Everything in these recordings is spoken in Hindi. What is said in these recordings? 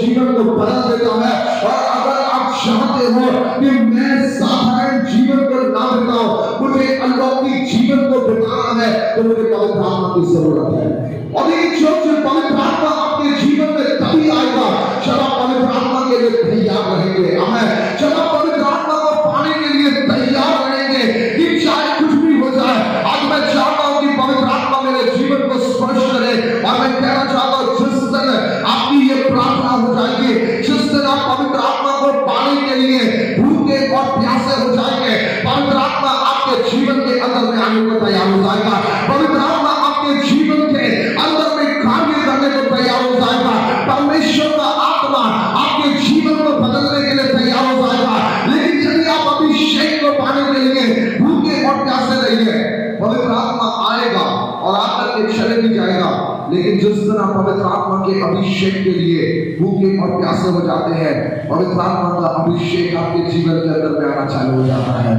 जीवन को बदल देता है। और अगर आप चाहते हो कि मैं साधारण जीवन को ना बिताऊं, मुझे अलौकिक जीवन को बिताना है, तो मुझे पवित्र आत्मा की जरूरत है। और ये जो पवित्र आत्मा आपके जीवन में तभी आएगा जब आप पवित्र आत्मा के लिए तैयार रहेंगे। आमीन। जब आप पवित्र आत्मा को पाने के लिए तैयार रहेंगे कि चाहे कुछ भी हो जाए। आज मैं चाहता हूं कि पवित्र आत्मा मेरे जीवन को स्पर्श करे। और मैं कहना चाहता हूं जिस दिन आपकी ये प्रार्थना हो जाएगी, जिस दिन आप पवित्र आत्मा को पाने के लिए भूखे और प्यासे हो जाएंगे, पवित्र आत्मा आपके जीवन के अंदर में आने को तैयार हो जाएगा। पवित्र आत्मा आपके जीवन के अंदर में कार्य करने को तैयार हो जाएगा। परमेश्वर का आत्मा आपके जीवन को बदलने के लिए तैयार हो जाएगा। लेकिन यदि आप अभिषेक को पाने के लिए भूखे और प्यासे रहिए, पवित्र आत्मा आएगा और आकर के चले भी जाएगा। लेकिन जिस दिन आप पवित्र आत्मा के अभिषेक के लिए भूखे और प्यासे हो जाते हैं, पवित्र आत्मा का अभिषेक आपके जीवन के अंदर में आना चालू हो जाता है।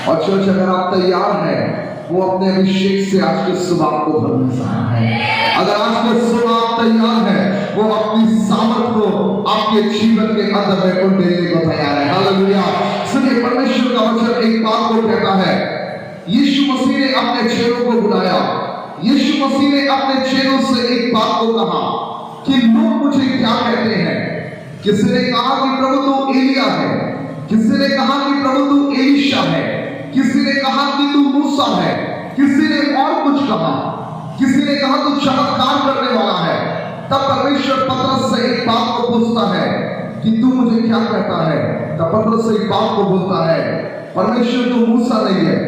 और चर्च, अगर आप तैयार हैं, वो अपने अभिषेक से आज के सुबह को भरने जा रहा है। अगर आज के सुबह आप तैयार हैं, वो अपनी सामर्थ को आपके जीवन के अंदर में उन देने को तैयार है। हालेलुया। सुनिए, परमेश्वर का वचन एक बात को कहता है। यीशु मसीह ने अपने चेलों को बुलाया। यीशु मसीह ने अपने चेलों से एक बात को कहा कि लोग मुझे क्या कहते हैं। किसी ने कहा कि प्रभु तू एलिया है, किसी ने कहा कि प्रभु तू एलीशा है, किसी ने कहा कि तू मूसा है, किसी ने और कुछ कहा, किसी ने कहा तू चमत्कार करने वाला है। तब परमेश्वर पतरस से एक बात को पूछता है कि तू मुझे क्या कहता है। तब पतरस से एक बात को बोलता है, परमेश्वर तू मूसा नहीं है,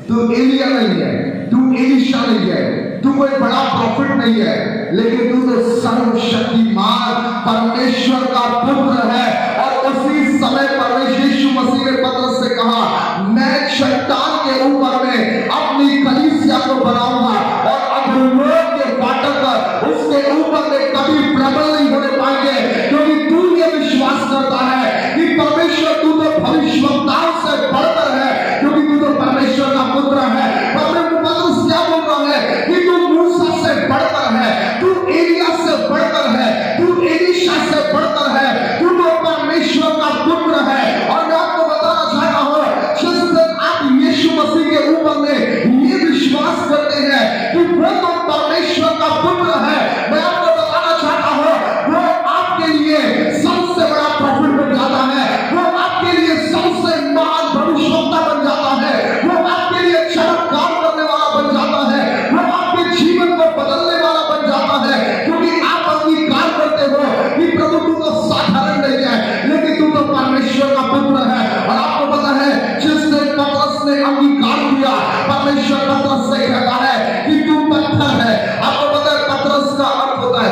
तू एलिया नहीं है, तू एलीशा नहीं है, तू कोई बड़ा प्रॉफिट नहीं है, लेकिन तू तो सर्वशक्तिमान परमेश्वर का पुत्र है। और उसी समय परमेश्वर यीशु मसीह ने पतरस से कहा, मैं चट्टान के ऊपर में अपनी कलीसिया को बनाऊंगा और अधोलोक के फाटक उसके ऊपर में कभी प्रबल नहीं होने पाएंगे। क्योंकि तू ये विश्वास करता है कि परमेश्वर तू तो भविष्यवक्ताओं से बढ़कर है, क्योंकि तू तो परमेश्वर का पुत्र है। पतरस क्या बोल रहा है कि तू मूसा से बढ़कर है, तू एलिया से बढ़कर है, तू एलीशा से बढ़कर है, तू तो परमेश्वर का पुत्र है। और मैं आपको बताना चाहता हूं, जिस दिन आप यीशु मसीह के ऊपर में ये विश्वास करते हैं कि वो तो परमेश्वर का पुत्र है, मैं आपको बताना चाहता हूं, वो आपके लिए सबसे बड़ा प्रॉफिट बन जाता है, वो आपके लिए सबसे महान भविष्यवक्ता बन जाता है, वो आपके लिए चमत्कार करने वाला बन जाता है, वो आपके जीवन को बदलने वाला बन जाता है। क्योंकि आप अंगीकार करते हो कि प्रभु तू तो साधारण नहीं है, लेकिन तू तो परमेश्वर का पुत्र है। और आपको पता है, जिस दिन पतरस ने अंगीकार किया, परमेश्वर पतरस से कहता है कि तू पत्थर है। आपको पता है पतरस का अर्थ होता है,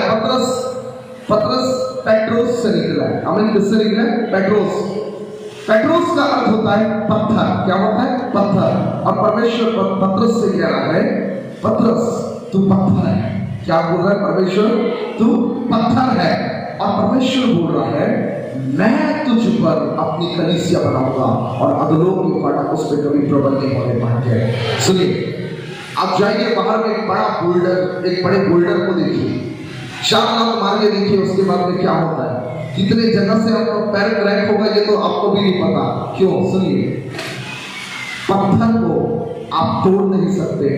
पतरस पेट्रोस से निकला है। आमीन। किससे निकला है? पेट्रोस। पेट्रोस का अर्थ होता है पत्थर। क्या होता है? पत्थर। और परमेश्वर पतरस से कह रहा है, पतरस तू पत्थर है। क्या बोल रहा है परमेश्वर? तू पत्थर है। और परमेश्वर बोल रहा है, मैं तुझ पर अपनी कलीसिया बनाऊंगा और अधोलोक के फाटक उस पर कभी प्रबल नहीं होने पाएंगे। सुनिए, आप जाइए बाहर में एक बड़ा बोल्डर, एक बड़े बोल्डर को देखिए, 4 लात मार के देखिए, उसके बाद में क्या होता है। कितने जगह से आपका पैर क्रैक होगा ये तो आपको भी नहीं पता। क्यों? सुनिए, पत्थर को आप तोड़ नहीं सकते।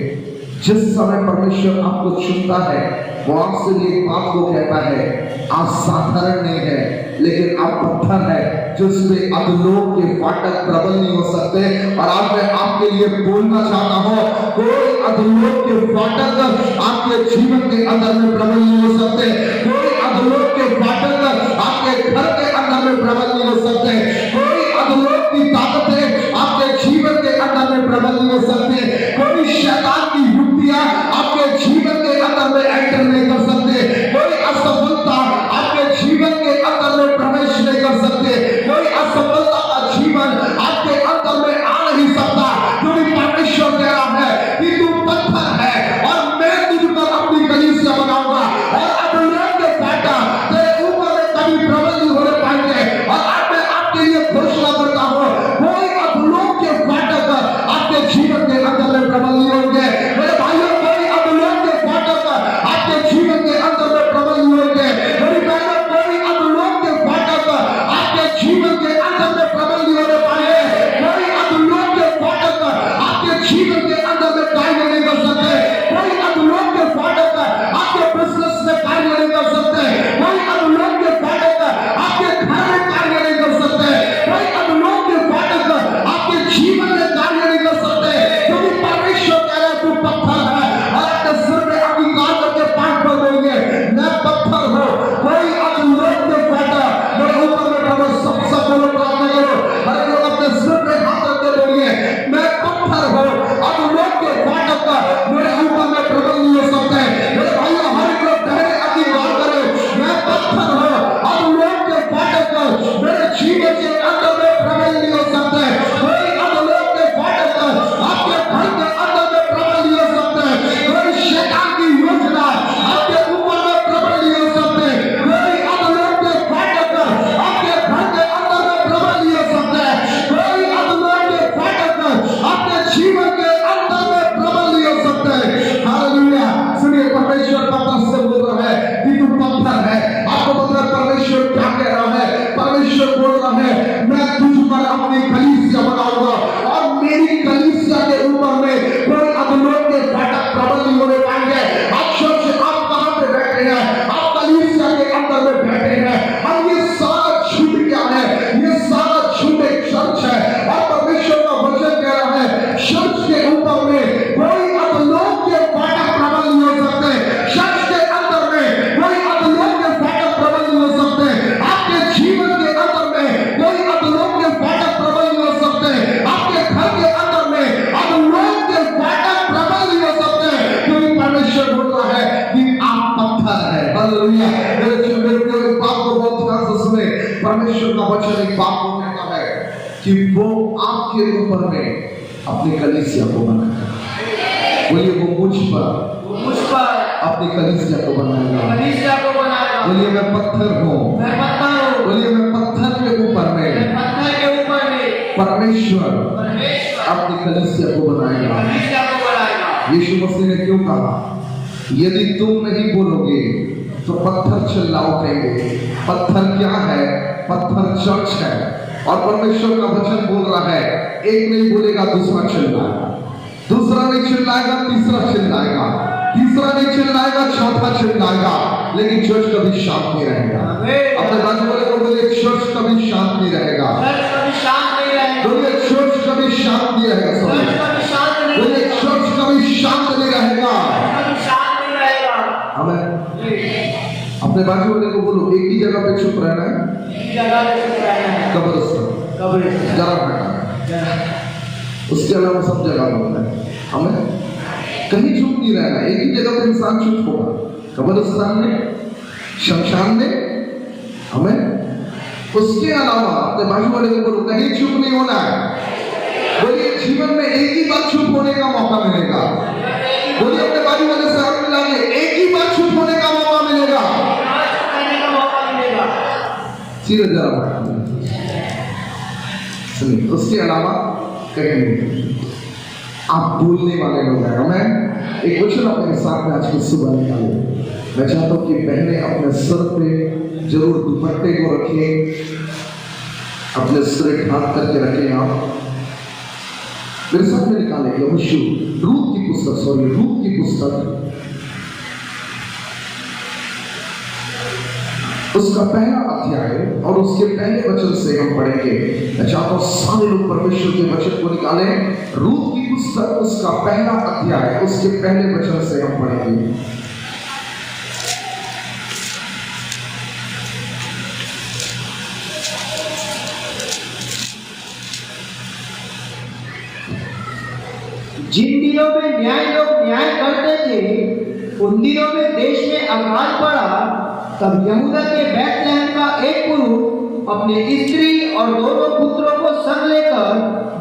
जिस समय परमेश्वर आपको चुनता है, वो आपसे ये बात को कहता है, आप साधारण नहीं है, लेकिन आप पत्थर है जिसमें अधोलोक के फाटक प्रबल नहीं हो सकते। और आज मैं आपके लिए बोलना चाहता हूं, कोई अधोलोक के फाटक आपके जीवन के अंदर में प्रबल नहीं हो सकते। कोई अधोलोक के फाटक आपके घर के अंदर में प्रबल नहीं हो सकते। कोई अधोलोक की ताकतें आपके जीवन के अंदर में प्रबल नहीं हो सकते। कोई शैतान की युक्तियां आपके जीवन के अंदर में एंटर नहीं कर सकते। कोई असफलता आपके जीवन के अंदर में प्रवेश नहीं कर सकते। कोई असफलता का जीवन आपके अंदर में आ नहीं सकता, क्योंकि परमेश्वर कह रहा है कि तू पत्थर है और मैं तुझ पर अपनी कलीसिया बनाऊंगा और अधोलोक के फाटक तेरे ऊपर में कभी प्रबल परमेश्वर का वचन एक बात को कहता है कि वो आपके ऊपर में अपनी कलीसिया को बनाएगा। बोलिए वो मुझ पर अपनी कलीसिया को बनाएगा। बोलिए मैं पत्थर हूँ। बोलिए मैं पत्थर के ऊपर में परमेश्वर अपनी कलीसिया को बनाएगा। यीशु मसीह ने क्यों कहा, यदि तुम नहीं बोलोगे तो पत्थर चिल्ला उठेंगे। पत्थर क्या है? पत्थर चर्च है। और परमेश्वर का वचन बोल रहा है, एक नहीं बोलेगा दूसरा चिल्लाएगा, दूसरा नहीं चिल्लाएगा तीसरा चिल्लाएगा, तीसरा नहीं चिल्लाएगा चौथा चिल्लाएगा, लेकिन चर्च कभी शांत नहीं रहेगा। अपने बाजू वाले को बोले चर्च कभी शांत नहीं रहेगा। बोलिए चर्च कभी शांत नहीं रहेगा। बोलिए चर्च कभी शांत नहीं रहेगा। हमें अपने बाजू वाले को बोलो एक ही जगह पे चुप रहना है। कब्रिस्तान जरा हटा, उसके अलावा सब जगह बोलना है। हमें कहीं चुप नहीं रहना, एक ही जगह पे इंसान चुप होगा, कब्रिस्तान में, शमशान में। हमें उसके अलावा अपने बाजू वाले को बोलो कहीं चुप नहीं होना है। बोलिए जीवन में एक ही बार चुप होने का मौका मिलेगा। बोलिए अपने बाजू वाले से हाथ मिला के एक ही बार चुप होने का मौका मिलेगा। सीधे जरा सुनिए, उसके अलावा कहीं नहीं। आप बोलने वाले लोग हैं। हमें एक वचन अपने साथ में आज की सुबह निकाले। मैं चाहता हूँ कि बहनें अपने सर पे जरूर दुपट्टे को रखें, अपने सिर हाथ करके रखें। आप मेरे साथ में निकाले यहोशू रूत की पुस्तक उसका पहला अध्याय और उसके पहले वचन से हम पढ़ेंगे। मैं चाहता हूं सारे लोग परमेश्वर के वचन को निकालें। रूत की पुस्तक उसका पहला अध्याय उसके पहले वचन से हम पढ़ेंगे। जिन दिनों में लोग न्याय करते थे, उन दिनों में देश में अकाल पड़ा। तब यहूदा के बैतलहम का एक पुरुष अपने स्त्री और दोनों पुत्रों को संग लेकर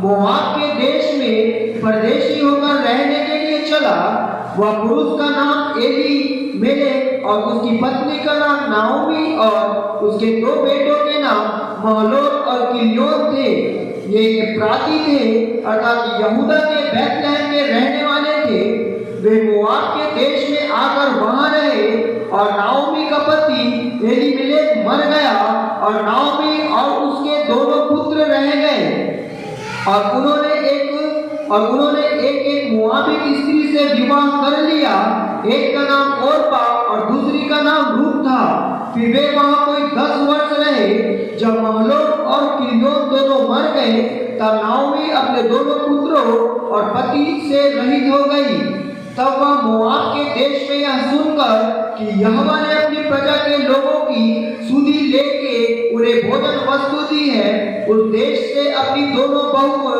मोआब के देश में परदेशी होकर रहने के लिए चला। वह पुरुष का नाम एलीमेलेक और उसकी पत्नी का नाम नाओमी और उसके दो बेटों के नाम महलोन और किलियोन थे। ये एप्राती थे, अर्थात यहूदा के बैतलहम में रहने वाले थे। वे मोआब के देश में आकर वहां रहे और नाओमी का पति एलीमेलेक मर गया और नाओमी और उसके दोनों पुत्र रह गए। और उन्होंने एक मोआबिक स्त्री से विवाह कर लिया। एक का नाम ओरपा और दूसरी का नाम रूत था। फिर वे वहां कोई 10 वर्ष रहे। जब महलोन और किलियोन दोनों मर गए, तब नाओमी अपने दोनों पुत्रों और पति से रहित हो गई। तब वह मोआब के देश में यह सुनकर कि यहोवा ने अपनी प्रजा के लोगों की सुधि लेके उन्हें भोजन वस्तु दी है, उस देश से अपनी दोनों बहुओं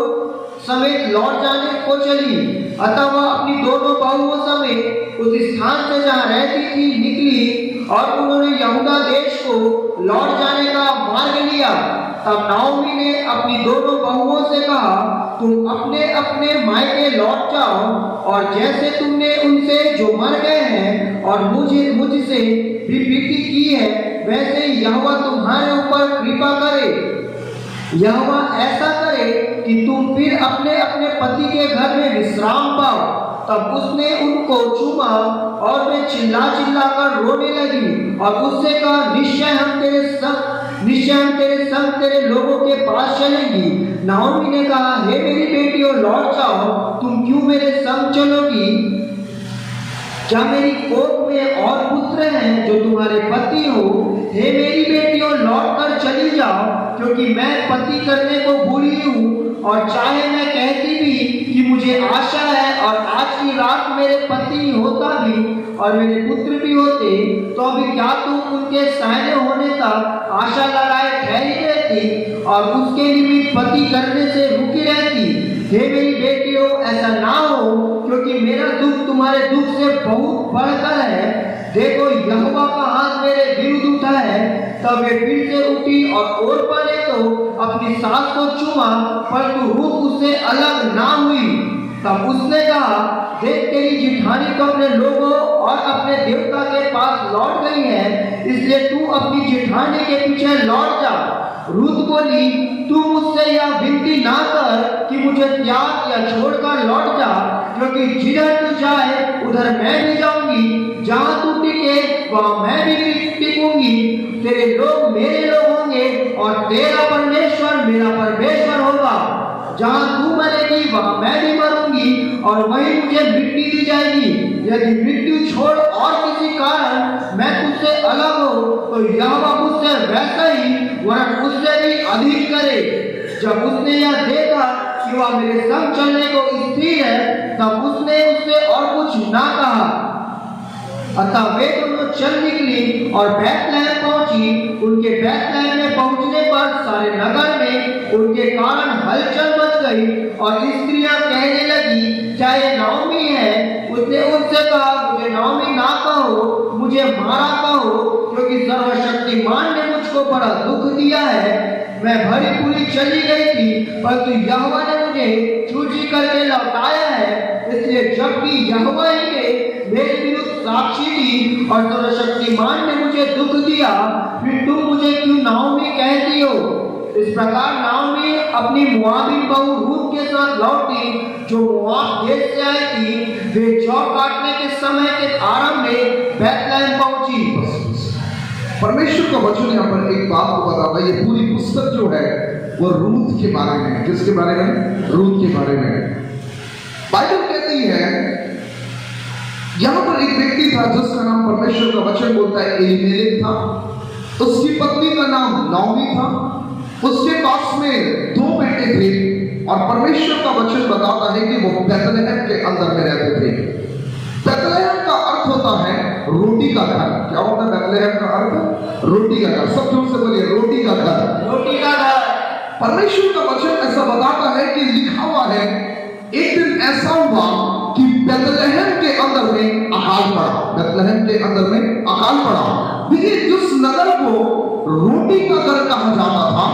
समेत लौट जाने को चली। अतः वह अपनी दोनों बहुओं समेत उस स्थान से जहाँ रहती थी निकली और उन्होंने यहूदा देश को लौट जाने का मार्ग लिया। तब नाओमी ने अपनी दोनों बहुओं से कहा, तुम अपने अपने मायके लौट जाओ और जैसे तुमने उनसे जो मर गए हैं और मुझसे भी प्रीति की है, वैसे यहोवा तुम्हारे ऊपर कृपा करे। यहोवा ऐसा करे कि तुम फिर अपने अपने पति के घर में विश्राम पाओ। तब उसने उनको चूमा और वे चिल्ला कर रोने लगी और उससे कहा, निश्चय हम तेरे संग तेरे लोगों के पास चलेंगी। नाओमी ने कहा, हे मेरी बेटियों लौट जाओ, तुम क्यों मेरे संग चलोगी? क्या मेरी कोख में और पुत्र हैं जो तुम्हारे पति हो? हे मेरी बेटियों लौट कर चली जाओ, क्योंकि मैं पति करने को भूली हूँ। और चाहे मैं कहती भी कि मुझे आशा है और आज की रात मेरे पति होता भी और मेरे पुत्र भी होते, तो अभी क्या तुम उनके सहने होने तक आशा लगाए ठहरी रहती और उसके निमित्त पति करने से रुकी रहती? हे मेरी बेटियों ऐसा ना हो, क्योंकि मेरा दुख तुम्हारे दुख से बहुत बढ़कर है। देखो यहोवा का हाथ मेरे विरुद्ध उठा है। तब वे फिर से उठी और ओर पड़े तो अपनी सास को चूमा, परंतु रूह उससे अलग ना हुई। तब उसने कहा, देख तेरी जिठानी तो अपने लोगों और अपने देवता के पास लौट गई है, इसलिए तू अपनी जिठानी के पीछे लौट जा। रूत बोली, तू मुझसे यह विनती ना कर कि मुझे त्याग या छोड़कर लौट जा, क्योंकि जिधर तू जाए उधर मैं भी जाऊंगी, जहां तू टिके वहां मैं भी टिकूंगी। तेरे लोग मेरे लोग होंगे और तेरा परमेश्वर मेरा परमेश्वर होगा। जहां तू मरेगी वहां मैं भी मरूंगी और वहीं मुझे मिट्टी दी जाएगी। यदि मृत्यु छोड़ और किसी कारण मैं तुझसे अलग हो तो यहोवा मुझसे वैसा ही वरन उससे भी अधिक करे। जब उसने यह देखा कि वह मेरे संग चलने को स्थिर है, तब उसने उससे और कुछ ना कहा। अतः वे दोनों चल निकली और बैतलहम पहुंची। उनके बैतलहम में पहुंचने पर सारे नगर में उनके कारण हलचल मच गई और स्त्रियां कहने लगी, क्या ये नाओमी है? उसने उनसे कहा, मुझे नाओमी ना कहो, मुझे मारा कहो, क्योंकि सर्वशक्तिमान ने मुझको बड़ा दुख दिया है। मैं भरी पूरी चली गई थी, परंतु यहोवा ने मुझे छूटी करके लौटाया है। इसलिए जबकि यहोवा ही ने मेरे विरुद्ध साक्षी दी और सर्वशक्तिमान ने मुझे दुख दिया, फिर तुम मुझे क्यों नाओमी कहती हो? इस प्रकार नाओमी अपनी मोआबी बहू रूत के साथ लौटी, जो मोआब देश से आई थी। वे जौ काटने के समय के आरंभ में बैतलहम पहुंची। परमेश्वर का वचन यहाँ पर एक बात को बताता है। ये पूरी पुस्तक जो है वो रूत के बारे में है। किसके बारे में? रूत के बारे में। बाइबल कहती है यहां पर एक व्यक्ति था जिसका नाम, परमेश्वर का वचन बोलता है, एलीमेलेक था। उसकी पत्नी का नाम नाओमी था। उसके पास में 2 बेटे थे और परमेश्वर का वचन बताता है कि वो बैतलहम के अंदर में रहते थे। बैतलहम का अर्थ होता है रोटी का घर। क्या होता है बैतलहम का अर्थ? रोटी का घर। सब जोर से बोलिए, रोटी का घर। रोटी का घर। परमेश्वर का वचन ऐसा बताता है कि लिखा हुआ है, एक दिन ऐसा हुआ कि बैतलहम के अंदर में अकाल पड़ा। बैतलहम के अंदर में अकाल पड़ा। देखिए, जिस नगर को रोटी का घर कहा जाता था,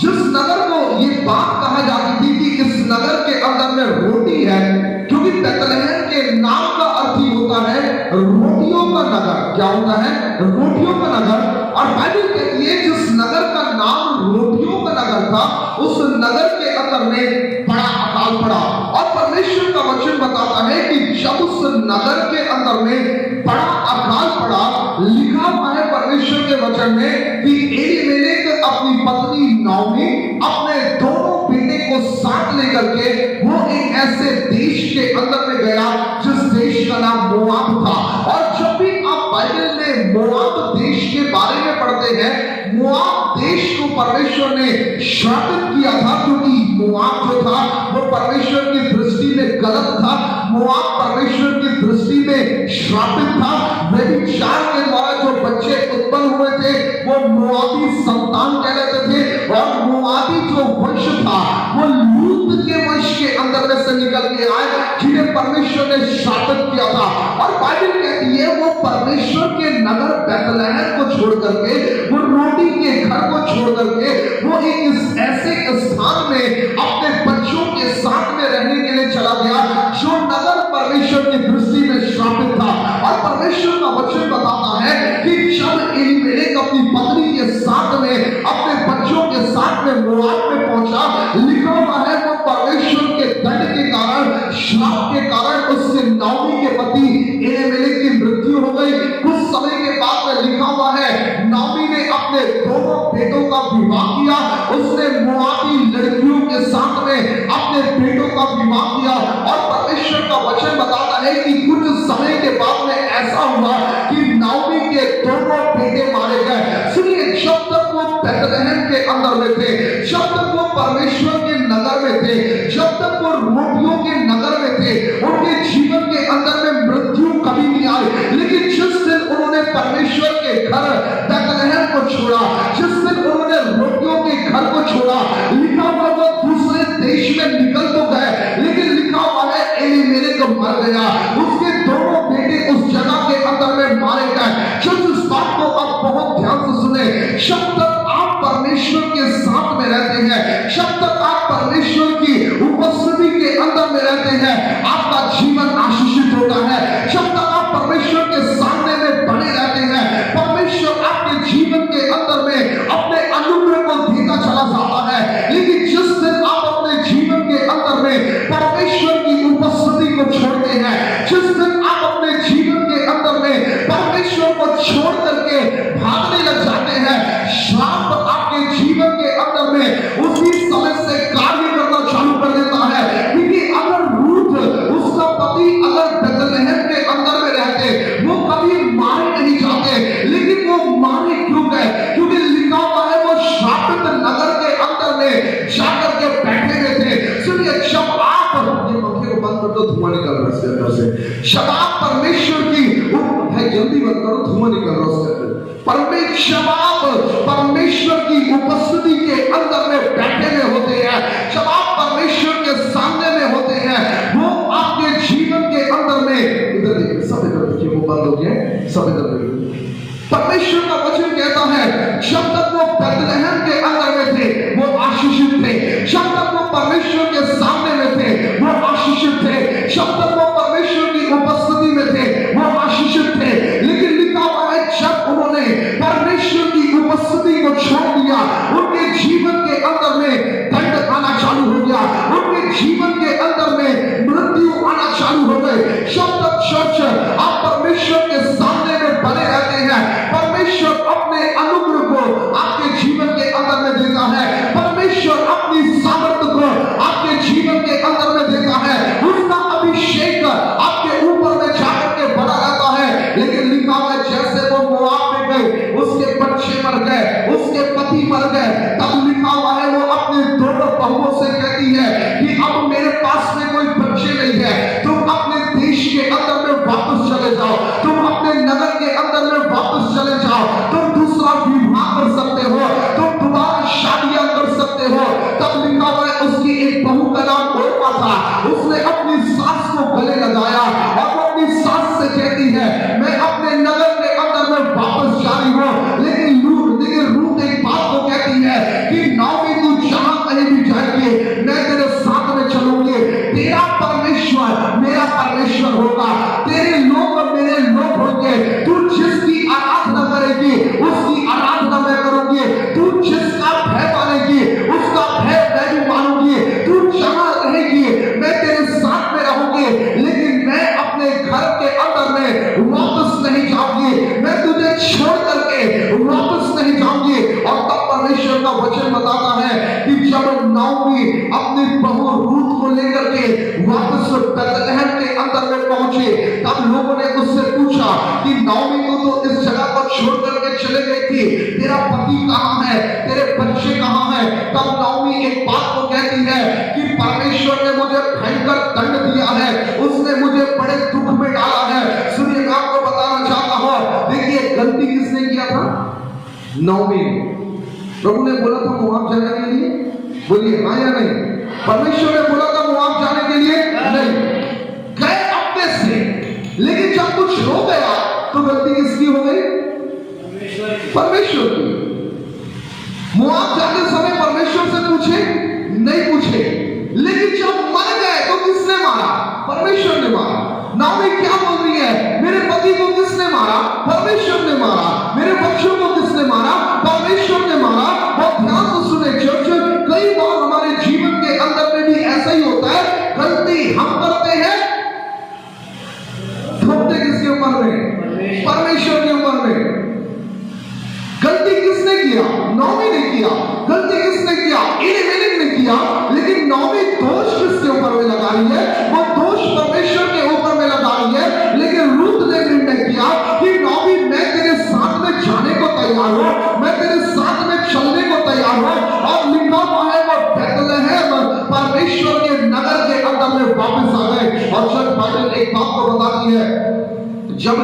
जिस नगर को ये बात कहा जाती थी कि इस नगर के अंदर में रोटी है, क्योंकि बैतलहम के नाम का अर्थ ही होता है रोटियों का नगर। क्या होता है? रोटियों का नगर। और बाइबल कहती है जिस नगर का नाम रोटियों का नगर था, उस नगर के अंदर में बड़ा अकाल पड़ा। और परमेश्वर का वचन बताता है कि जब उस नगर के अंदर में बड़ा अकाल पड़ा, लिखा हुआ है परमेश्वर के वचन में कि एलीमेलेक अपनी पत्नी नाओमी अपने दोनों बेटे को साथ लेकर के वो एक ऐसे देश के अंदर में गया जिस देश का नाम मोआब था। और जब भी आप बाइबल में मोआब देश के बारे में पढ़ते हैं, मोआब देश को परमेश्वर ने श्रापित किया था, क्योंकि मोआब जो था वो परमेश्वर की दृष्टि में गलत था। मोआब परमेश्वर की दृष्टि में श्रापित था। व्यभिचार के द्वारा जो बच्चे उत्पन्न हुए थे वो मोआबी संतान कहलाते थे। और मोआबी जो वंश था वो लूत के वंश के अंदर में से निकल के आए, जिन्हें परमेश्वर ने श्रापित किया था। और बाइबल कहती है वो परमेश्वर के नगर बैतलहम को छोड़ करके, वो रोटी के घर को छोड़ करके, वो एक ऐसे स्थान में अपने बच्चों के साथ में रहने के लिए चला गया जो नगर परमेश्वर की दृष्टि में श्रापित था। और परमेश्वर का वचन बताता है कि जब एलीमेलेक अपनी पत्नी के साथ में, अपने बच्चों के साथ में मोआब में पहुंचा, लिखा हुआ है वो परमेश्वर के दंड के कारण, श्राप के कारण उसके नाओमी के पति एलीमेलेक की मृत्यु हो गई। कुछ समय के बाद में लिखा हुआ है नाओमी ने अपने दोनों बेटों का विवाह किया। उसने मोआबी लड़कियों के साथ में अपने बेटों का विवाह किया। और परमेश्वर का वचन बताता है कि कुछ समय के बाद में ऐसा हुआ कि नाओमी के दोनों बेटे मारे गए। सुनिए, जब तक वो बैतलहम के अंदर में थे, जब तक वो परमेश्वर के नगर में थे, जब तक वो रोटियों के नगर में थे, उनके जीवन के अंदर में मृत्यु कभी नहीं आई। लेकिन जिस दिन उन्होंने परमेश्वर के घर बैतलहम को छोड़ा, जिस दिन उन्होंने रोटियों के घर को छोड़ा, लिखा हुआ वो दूसरे देश में निकल तो गए, लेकिन लिखा हुआ है एलीमेलेक मर गया। उसके दोनों बेटे उस जगह के अंदर में मारे में जाकर के बैठे हुए थे। सुनिए, जब आप ये पंखे को बंद कर दो, धुआं निकल रहा है इसके अंदर से। जब आप परमेश्वर की भाई जल्दी बंद करो, धुआं निकल रहा है उसके अंदर। जब आप परमेश्वर की उपस्थिति के अंदर में बैठे हुए होते हैं, जब आप परमेश्वर के सामने में होते हैं, वो आपके जीवन के अंदर में इधर देखिए, सब इधर देखिए, वो बंद हो गया, सब इधर देखिए। परमेश्वर का वचन कहता है जब तक वो बैतलहम के अंदर में थे वो आशीषित थे, जब तक वो परमेश्वर के सामने में थे वो आशीषित थे, जब तक वो परमेश्वर की उपस्थिति में थे वो आशीषित थे। लेकिन लिखा हुआ है जब उन्होंने परमेश्वर की उपस्थिति को छोड़ दिया, उनके जीवन के अंदर में दंड आना चालू हो गया, उनके जीवन के अंदर में मृत्यु आना चालू हो गई। जब तक चर्च आप परमेश्वर के सामने में बने रहते हैं, परमेश्वर अपने अनुग्रह को आपके जीवन के अंदर में देता है, परमेश्वर अपनी सामर्थ्य को आपके जीवन के अंदर में देता है, उसका अभिषेक आपके ऊपर में जाकर के बढ़ा रहता है। लेकिन लिखा हुआ है जैसे वो मोआब में गए, उसके बच्चे मर गए, उसके पति मर गए, तब लिखा हुआ है वो अपने दोनों बहुओं से कहती है कि अब मेरे पास में कोई बच्चे नहीं है, तुम अपने देश के अंदर में वापस चले जाओ, तुम अपने नगर के अंदर में वापस चले जाओ, तुम दूसरा विवाह कर सकते हो, तुम दोबारा शादियां कर सकते हो। तब लिखा हुआ है उसकी एक बहू का नाम ओर्पा था, उसने अपनी सास को गले लगाया और वो अपनी सास से कहती है मैं अपने नगर के अंदर में वापस जा रही हूँ। लेकिन रूत एक बात को कहती है कि नाओमी तू जहां कहीं भी जाएगी मैं तेरे साथ में चलूंगी, तेरा परमेश्वर मेरा परमेश्वर होगा, तेरे लोग मेरे लोग होंगे, तू जिसकी आराधना करेगी उसकी आराधना मैं करूंगी, तू जिसका भय मानेगी उसका भय मैं भी मानूंगी, तू जहां रहेगी मैं तेरे साथ में रहूंगी। लेकिन मैं अपने घर के अंदर में वापस नहीं जाऊंगी, मैं तुझे छोड़ करके वापस नहीं जाऊंगी। और तब परमेश्वर का वचन बताता है कि जब नाओमी अपनी बहू रूत को लेकर के वापस बैतलहम के अंदर में पहुंचे, तब लोगों ने उससे पूछा कि नाओमी को तो इस जगह पर छोड़ करके चले गई थी, तेरा पति कहां है, तेरे बच्चे कहां हैं? तब नाओमी एक बात को कहती है कि परमेश्वर ने मुझे भयंकर दंड दिया है, उसने मुझे बड़े दुख में डाला है। सुनिए, मैं आपको बताना चाहता हूं, देखिए गलती किसने किया था? नाओमी। प्रभु ने बोला था मोआब जाने के लिए, बोलिए हाँ या नहीं? परमेश्वर ने बोला था मोआब जाने के लिए नहीं, गए अपने से। लेकिन जब कुछ हो गया तो गलती किसकी हो गई? परमेश्वर की। मोआब जाते समय परमेश्वर से पूछे नहीं पूछे, लेकिन जब मर गए तो किसने मारा? परमेश्वर ने मारा। नाओमी क्या बोल रही है? मेरे पति को किसने मारा? परमेश्वर ने मारा। मेरे बच्चों को किसने मारा? परमेश्वर ने मारा। और ध्यान से सुने चर्च, कई बार हमारे जीवन के अंदर में भी ऐसा ही होता है, गलती हम करते हैं, ठोकते किसके ऊपर में? परमेश्वर के ऊपर में। गलती किसने किया? नाओमी ने किया। गलती किसने किया? एलीमेलेक ने किया। लेकिन नाओमी दोष किसके ऊपर में लगा रही है? वो दोष परमेश्वर के ऊपर में लगा रही है। लेकिन रूत ने निर्णय किया कि नाओमी मैं तेरे साथ में जाने को तैयार हूं, मैं तेरे साथ में चलने को तैयार हूं। और लिखा हुआ है वो बैतलहम परमेश्वर के नगर के अंदर में वापस आ गए। और जब बाइबल एक बात को बताती है, जब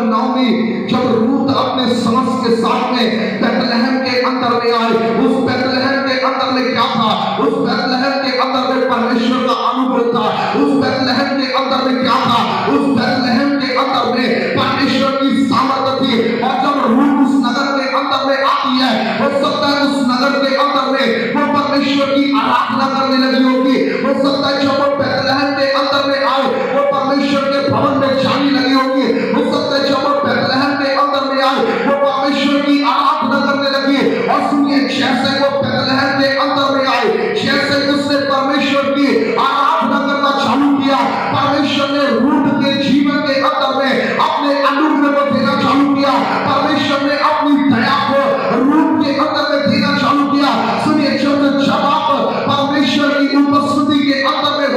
रूत अपने सास के साथ में बैतलहम के अंदर में आए, उस बैतलहम के अंदर में क्या था? उस बैतलहम के अंदर में परमेश्वर का अनुग्रह था। उस बैतलहम के अंदर में क्या था? उस बैतलहम के अंदर में परमेश्वर की सामर्थ्य थी। और जब रूत उस नगर के अंदर में आती है, हो सकता है उस नगर के अंदर में वो परमेश्वर की आराधना करने लगी होगी। हो सकता है जब वो बैतलहम के अंदर में आए वो परमेश्वर के भवन में जाने लगी होगी। हो सकता है जब वो बैतलहम के अंदर में आए वो परमेश्वर की आराधना करने लगी। और सुनिए, जैसे वो बैतलहम के अंदर में आए, जैसे उसने परमेश्वर की आराधना करना चालू किया, परमेश्वर ने रूत के जीवन के अंदर में अपने अनुग्रह को देना चालू किया। परमेश्वर ने अपनी दया को रूत के अंदर में देना चालू किया। सुनिए, जब आप परमेश्वर की उपस्थिति के अंदर में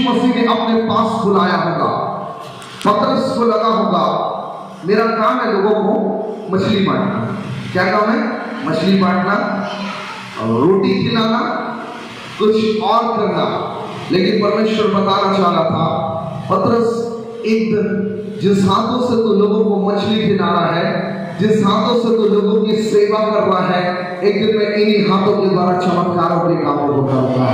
मसीह ने अपने पास बुलाया होगा। पतरस को लगा होगा मेरा काम है लोगों को मछली बांटना। क्या काम है? मछली बांटना, रोटी खिलाना, कुछ और करना। लेकिन परमेश्वर बताना चाह रहा था, पतरस एक दिन जिस हाथों से तो लोगों को मछली खिला रहा है, जिस हाथों से तो लोगों की सेवा कर रहा है, एक दिन मैं इन्हीं हाथों के द्वारा चमत्कारों के कामों को करूंगा।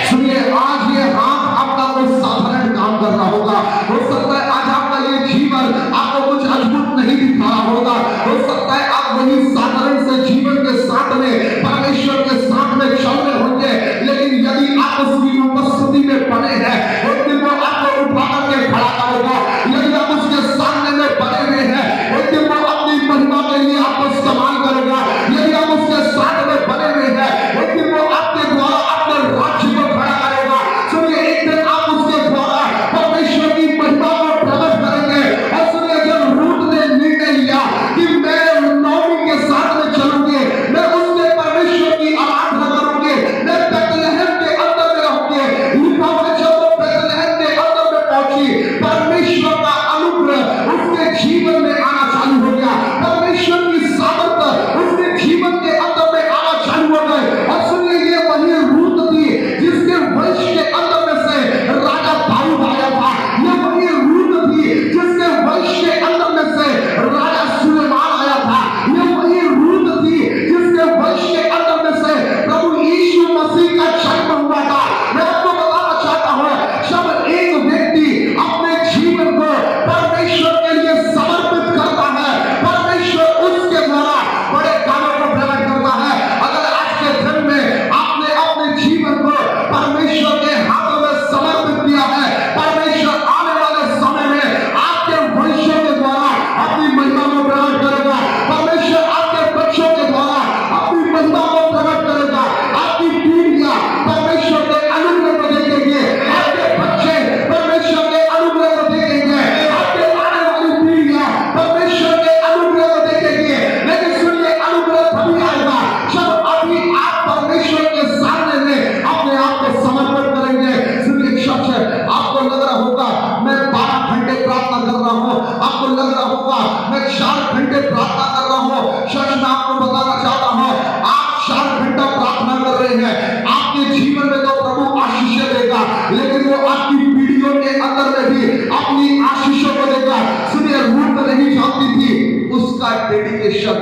सुनिए, आज ये हाथ आपका कोई साधारण काम कर रहा होगा। हो सकता है आज आपका ये जीवन आपको कुछ अद्भुत नहीं दिख रहा होगा। हो सकता है आप वही साधारण से जीवन के साथ में परमेश्वर के साथ में चल रहे होंगे, लेकिन यदि आप उसकी उपस्थिति में पड़े हैं, एक दिन वो आपको उठा करके खड़ा करेगा। यदि आप उसके सामने में पड़े हुए हैं, एक दिन वो अपनी महिमा के लिए आपको इस्तेमाल करेगा। यदि आप उसके साथ में बने हुए हैं, एक दिन वो आपके द्वारा अपने राज्य को खड़ा करेगा। सुनिए, एक दिन आप उसके द्वारा परमेश्वर की महिमा को प्रकट करेंगे। और सुनिए, जब रूथ ने निर्णय लिया कि मैं नौमी के साथ में चलूंगी, मैं उसके परमेश्वर की आराधना करूंगी, मैं बेथलेहम के अंदर में रहूंगी, लिखा हुआ है जब वो बेथलेहम के अंदर में पहुंची, परमेश्वर का अनुग्रह उसके जीवन में आना चालू हो गया। परमेश्वर की सामर्थ उसके जीवन के अंदर में आना चालू हो गए। और सुनिए, ये वही रूथ थी जिसके वंश के अंदर में से राजा दाऊद आया था। ये वही रूथ थी जिसके वंश के अंदर में से राजा सुलेमान आया था। ये वही रूथ थी जिसके वंश के अंदर में से प्रभु यीशु मसीह का जन्म हुआ था। मैं आपको बताना चाहता हूं, जब एक व्यक्ति अपने जीवन को परमेश्वर के लिए समर्पित करता है, परमेश्वर उसके द्वारा बड़े कामों को प्रकट करता है। अगर आज के दिन में आपने अपने जीवन को परमेश्वर के हाथों में समर्पित किया है, परमेश्वर आने वाले समय में आपके वंशों के द्वारा अपनी महिमा को प्रकट करेगा। परमेश्वर आपके बच्चों के द्वारा अपनी महिमा को प्रकट करेगा। आपकी पीढ़ियां परमेश्वर के अनुग्रह को देखेंगे, आपके बच्चे परमेश्वर के अनुग्रह को देखेंगे, आपके आने वाली पीढ़ियां परमेश्वर के अनुग्रह को देखेंगे। लेकिन सुनिए, अनुग्रह तभी आएगा जब अभी आप परमेश्वर के सामने में अपने आप को समर्पित करेंगे। सुनिए, सच है, आपको लग रहा होगा मैं 12 घंटे प्रार्थना कर रहा हूं, आपको लग रहा होगा मैं 4 घंटे प्रार्थना कर रहा हूं। सच मैं आपको बताना चाहता हूं, आप 4 घंटा प्रार्थना कर रहे हैं, आपके जीवन में तो प्रभु आशीष देगा, लेकिन वो आपकी पीढ़ियों के अंदर में भी अपनी आशीषों को देगा। सुनिए, रूथ नहीं जानती थी उसका डेडिकेशन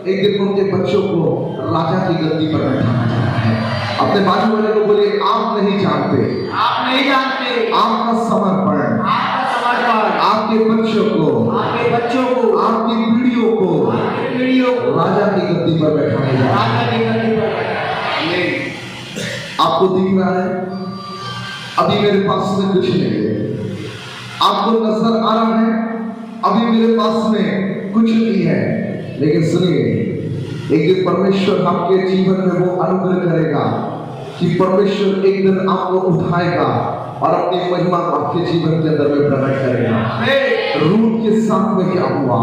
एक दिन उनके बच्चों को राजा की गद्दी पर बैठाना चाहता है। अपने बाजू वाले को बोले, आप नहीं जानते, आप नहीं जानते, आपका समर्पण आपके बच्चों को, आपके बच्चों को, आपकी पीढ़ियों को आपकी पीढ़ियों को राजा की गद्दी पर बैठाने जा रहा है। राजा की गद्दी पर बैठाने। आपको दिख रहा है अभी मेरे पास में कुछ नहीं है, आपको नजर आ रहा है अभी मेरे पास में कुछ नहीं है, लेकिन सुनिए, एक दिन परमेश्वर आपके जीवन में वो अनुग्रह करेगा कि परमेश्वर एक दिन आपको उठाएगा और अपनी महिमा आपके जीवन के अंदर में प्रकट करेगा। रूथ के साथ में क्या हुआ?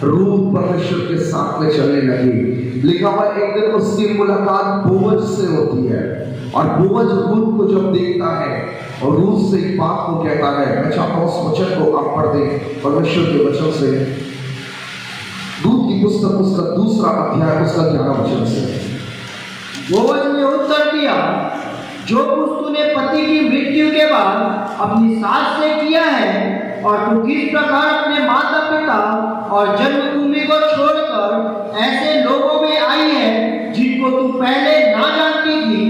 रूथ परमेश्वर के साथ में चलने लगी। लिखा हुआ एक दिन उसकी मुलाकात बोअज से होती है, और बोअज रूथ को जब देखता है और रूथ से एक बात को कहता है। मैं चाहता हूं उस वचन को आप पढ़ दें, परमेश्वर के वचन से, दूत की पुस्तक उसका 2 अध्याय उसका 11 वचन से। बोअज ने उत्तर दिया, जो कुछ तूने पति की मृत्यु के बाद अपनी सास से किया है, और तू किस प्रकार अपने माता पिता और जन्मभूमि को छोड़कर ऐसे लोगों में आई है जिनको तू पहले ना जानती थी,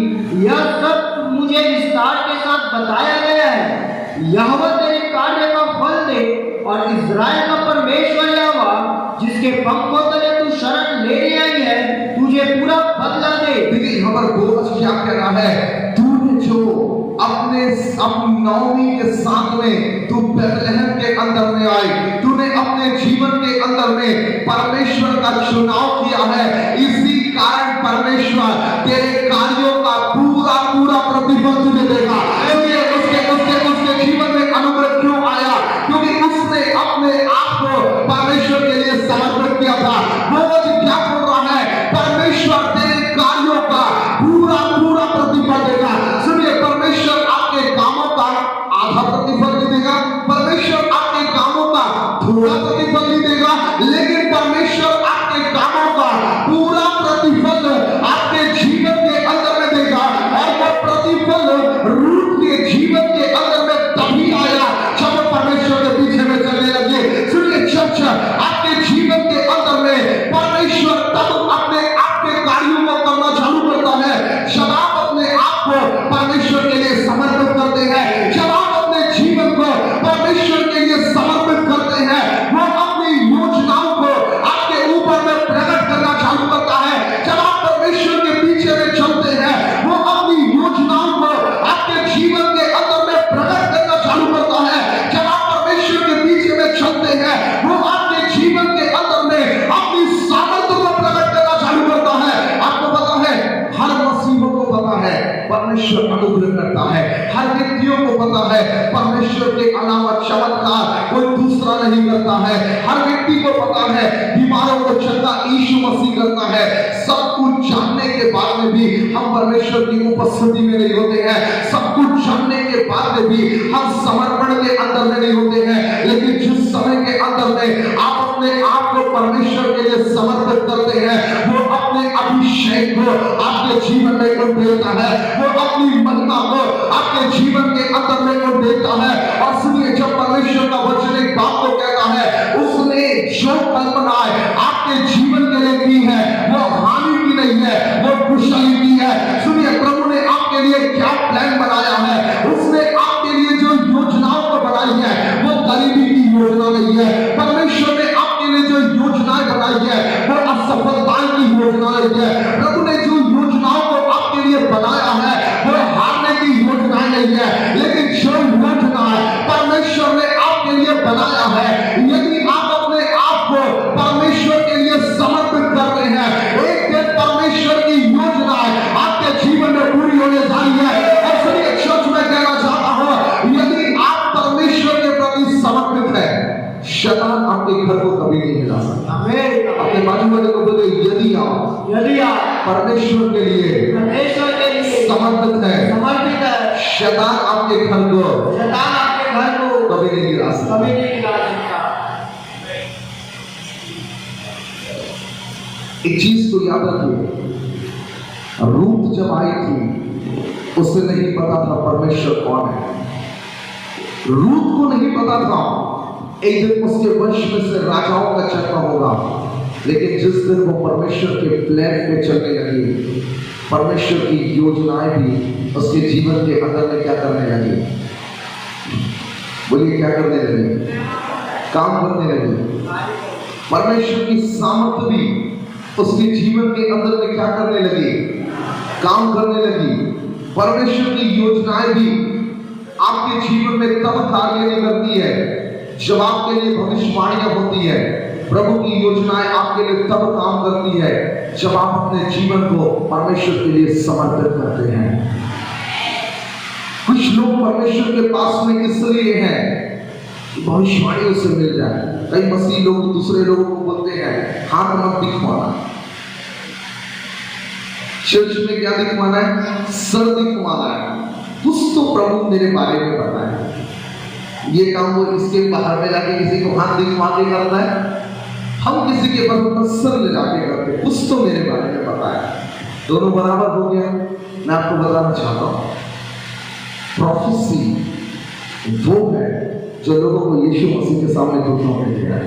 यह सब मुझे विस्तार के साथ बताया गया है। यहोवा तेरे कार्य का फल दे, और इस्राएल का परमेश्वर यहोवा जिसके पंखों तले तू शरण लेने आई है, तुझे पूरा बदला दे। देखिए यहाँ पर बोअज क्या कह रहा है, तूने जो अपनी नौमी के साथ में तू बेथलेहम के अंदर में आई, तूने अपने जीवन के अंदर में परमेश्वर का चुनाव किया है, इसी कारण परमेश्वर तेरे कार्यों का पूरा पूरा प्रतिफल तुझे देगा। उसके जीवन में अनुग्रह क्यों आया? क्योंकि उसने अपने आप को परमेश्वर के लिए समर्पित किया था। बोअज क्या बोल रहा है? परमेश्वर तेरे कार्यों का पूरा पूरा प्रतिफल देगा। सुनिए, परमेश्वर आपके कामों का पता है परमेश्वर के अलावा चमत्कार कोई दूसरा नहीं करता है। हर व्यक्ति को पता है बीमारों को चंगा यीशु मसीह करता है। सब कुछ जानने के बाद में भी हम परमेश्वर की उपस्थिति में नहीं होते हैं। सब कुछ जानने के बाद में भी हम समर्पण के अंदर में नहीं होते हैं। लेकिन जिस समय के अंदर में आप अपने आप को परमेश्वर के लिए समर्पित करते हैं, वो अपने अभिषेक को आपके जीवन में उठ देता है, वो अपनी महिमा को आपके जीवन के अंदर में उठ देता है। और सुनिए, जब परमेश्वर का वचन एक बात को कहता है, उसने जो कल्पनाएं आपके जीवन के लिए की है वो हानि की नहीं है, वो खुशहाली की है। सुनिए, प्रभु ने आपके लिए क्या प्लान बनाया है, उसने आपके लिए जो योजनाओं को बनाई है वो गरीबी की योजना नहीं है। परमेश्वर ने आपके लिए जो योजनाएं बनाई है वो असफलताएं की योजना नहीं है। प्रभु ने जो योजनाओं को आपके लिए बनाया है वो हारने की योजनाएं नहीं है। लेकिन जो योजनाएं परमेश्वर ने आपके लिए बनाया है, यदि आप अपने आप को परमेश्वर के लिए समर्पित करते हैं, एक दिन परमेश्वर की योजनाएं आपके जीवन में पूरी होने जा रही है। और सुनिए, चर्च में कहना चाहता हूं, यदि आप परमेश्वर के प्रति समर्पित है, शैतान आपके घर को कभी नहीं हिला सकता। अपने बाजू वाले को बोले, यदि आप परमेश्वर के लिए समर्पित है, शैतान आपके घर को कभी नहीं गिरा सकता। एक चीज तो याद रखिए, रूत जब आई थी उसे नहीं पता था परमेश्वर कौन है। रूत को नहीं पता था एक दिन उसके वंश में से राजाओं का जन्म होगा। लेकिन जिस दिन वो परमेश्वर के प्लान पे चलने लगी, परमेश्वर की योजनाएं भी उसके जीवन के अंदर में क्या करने लगी? बोलिए, क्या करने लगी? काम करने लगी। परमेश्वर की सामर्थ भी उसके जीवन के अंदर में क्या करने लगी? काम करने लगी। परमेश्वर की योजनाएं भी आपके जीवन में तब कार्य नहीं करती है जब आपके लिए भविष्यवाणियां होती है। प्रभु की योजनाएं आपके लिए तब काम करती है जब आप अपने जीवन को परमेश्वर के लिए समर्पित करते हैं। कुछ लोग परमेश्वर के पास में इसलिए हैं कि भविष्यवाणियों से मिल जाए। कई मसीह लोग दूसरे लोगों को बोलते हैं, हाथ मत दिखवाना। चर्च में क्या दिखवाना है? सर दिखवाना है। कुछ तो प्रभु मेरे बारे में बताए। ये काम वो इसके बाहर में जाके किसी को हाथ दिखवा के करता है, हम किसी के पर सर ले जाके करते। कुछ तो मेरे बारे में बताया। दोनों बराबर हो गया। मैं आपको बताना चाहता हूं, प्रोफेसी वो है जो लोगों को यीशु मसीह के सामने घुटनों में ले जाए।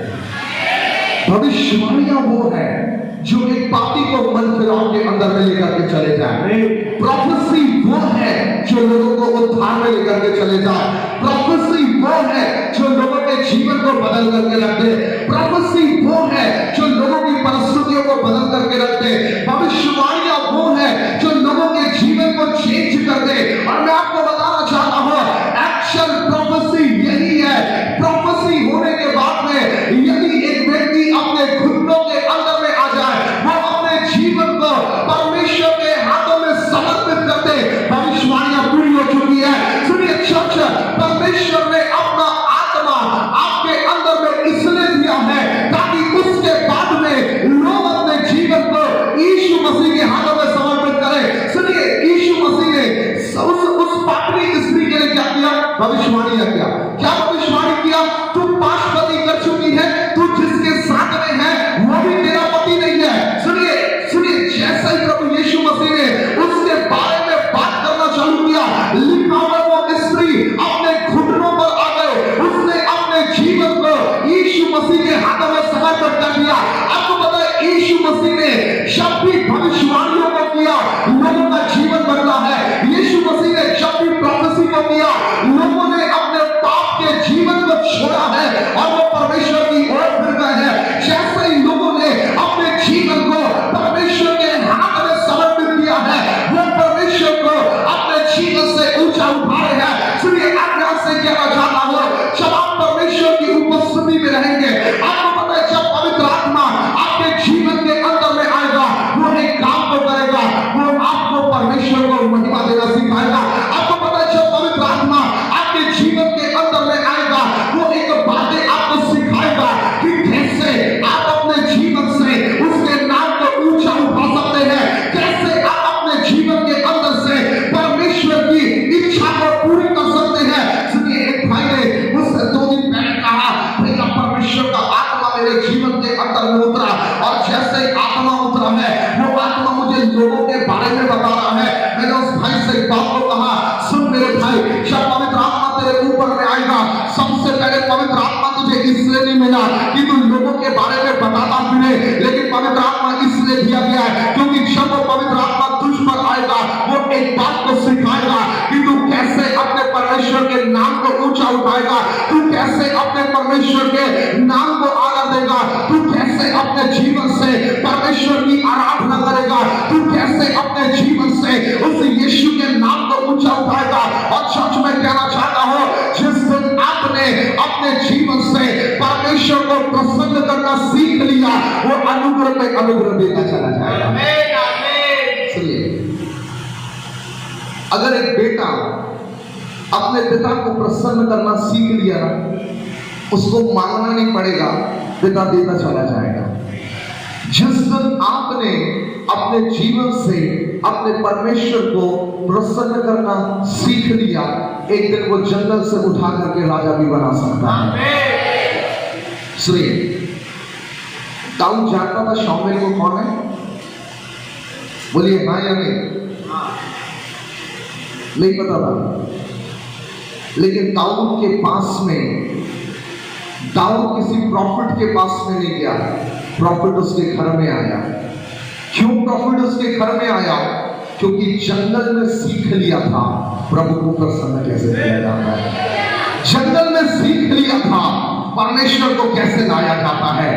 भविष्यवाणियां वो है जो एक पापी को मन फिराव के अंदर में लेकर के चले जाए। प्रोफेसी वो है जो लोगों को उद्धार में लेकर के चले जाए। प्रोफेसी वो है जो लोगों के जीवन को बदल करके रख दे। प्रोफेसी वो है जो लोगों की परिस्थितियों को बदल करके रख दे। भविष्यवाणियां वो है जो लोगों के जीवन को चेंज कर दे। और मैं आपको बताना चाहता हूं, एक्चुअल प्रोफेसी यही है। प्रोफेसी होने के बाद में यदि एक व्यक्ति अपने घुटनों के अंदर में आ जाए, वो अपने जीवन को परमेश्वर के हाथों में समर्पित करते, भविष्यवाणियां पूरी हो चुकी है। सुनिए चर्च, परमेश्वर ने अपना आत्मा आपके अंदर में इसलिए दिया है ताकि उसके बाद में लोग अपने जीवन को यीशु मसीह के हाथों में समर्पित करें। सुनिए, यीशु मसीह ने उस पापी स्त्री के लिए क्या किया? भविष्यवाणियां किया। क्या भविष्यवाणी किया? तू 5 पति कर चुकी है, तू जिसके साथ में है वो भी तेरा पति नहीं है। सुनिए सुनिए, जैसा ही प्रभु यीशु मसीह ने उसके बारे में बात करना चालू किया, लिखा हुआ वो स्त्री अपने घुटनों पर आ गए। उसने अपने जीवन को यीशु मसीह के हाथों में समर्पित कर दिया। आपको पता है, यीशु मसीह ने जब भी भविष्यवाणियों को किया, लोगों का जीवन बदला है। यीशु मसीह ने जब भी प्रोफेसी को किया, लोगों ने अपने पाप मेरे पवित्र आत्मा तुझे इसलिए नहीं मिला कि तू लोगों के बारे में बताता फिरे, लेकिन पवित्र आत्मा इसलिए दिया गया है क्योंकि जब वो पवित्र आत्मा तुझ पर आएगा वो एक बात को सिखाएगा कि तू कैसे अपने परमेश्वर के नाम को ऊंचा उठाएगा, तू कैसे अपने परमेश्वर के नाम को आदर देगा, तू कैसे अपने जीवन से परमेश्वर की आराधना करेगा, तू कैसे अपने जीवन से उस यीशु के नाम को ऊंचा उठाएगा। और सच में कहना चाहता हूं, जिस दिन आपने अपने जीवन से परमेश्वर को प्रसन्न करना सीख लिया, वो अनुग्रह पे अनुग्रह देता चला जाएगा। सुनिए, अगर एक बेटा अपने पिता को प्रसन्न करना सीख लिया ना, उसको मांगना नहीं पड़ेगा, पिता देता चला जाएगा। जिस दिन आपने अपने जीवन से अपने परमेश्वर को प्रसन्न करना सीख लिया, एक दिन वो जंगल से उठा करके राजा भी बना सकता है। सुनिए, दाऊद जानता था शाऊल को कौन है? बोलिए हाँ या नहीं पता था। लेकिन दाऊद के पास में, दाऊद किसी प्रॉफिट के पास में नहीं गया, प्रॉफिट उसके घर में आया। क्यों प्रॉफिट उसके घर में आया? क्योंकि जंगल में सीख लिया था प्रभु को प्रसन्न कैसे किया जाता है, जंगल में सीख लिया था परमेश्वर को कैसे लाया जाता है,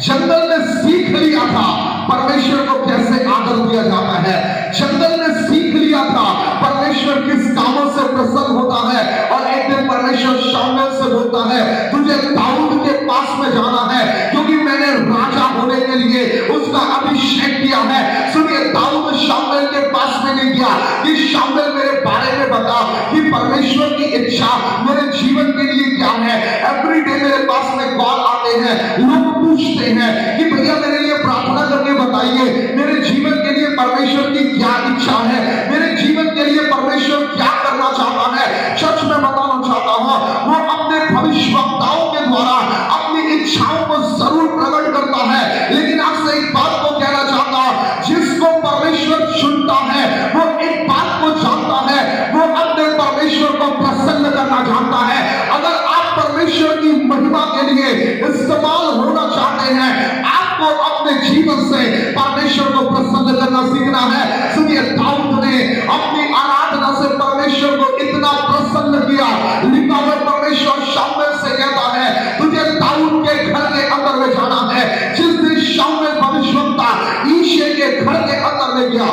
जंगल में सीख लिया था परमेश्वर को कैसे आदर दिया जाता है, जंगल में सीख लिया था परमेश्वर किस कामों से प्रसन्न होता है। और एक दिन परमेश्वर शाऊल से बोलता है, तुझे दाऊद के पास में जाना है क्योंकि मैंने राजा होने के लिए उसका अभिषेक किया है। सुनिए, दाऊद शाऊल के पास में नहीं गया कि शाऊल मेरे बारे में बता कि परमेश्वर की इच्छा मेरे जीवन के लिए क्या है। एवरी डे मेरे पास में कॉल आते हैं, लोग पूछते हैं कि भैया मेरे लिए प्रार्थना करके बताइए, मेरे जीवन के लिए परमेश्वर की क्या इच्छा है, मेरे जीवन के लिए परमेश्वर क्या करना चाहता है। सच में बताना चाहता हूं, वो अपने भविष्यवक्ताओं के द्वारा अपनी इच्छाओं को जरूर प्रकट करता है, लेकिन आपसे एक बात को कहना चाहता हूं, जिसको परमेश्वर चुनता है वो एक बात को जानता है, वो अपने परमेश्वर को प्रसन्न करना जानता है। अगर आप परमेश्वर की महिमा के लिए इस्तेमाल होना चाहते हैं, आपको अपने जीवन से परमेश्वर को प्रसन्न करना सीखना है। सुनिए, दाऊद ने अपनी आराधना से परमेश्वर को इतना प्रसन्न किया, लिखा हुआ परमेश्वर शाऊल से कहता है, तुझे दाऊद के घर के अंदर में जाना है। जिस दिन शाऊल भविष्यवक्ता ईशे के घर के अंदर में गया,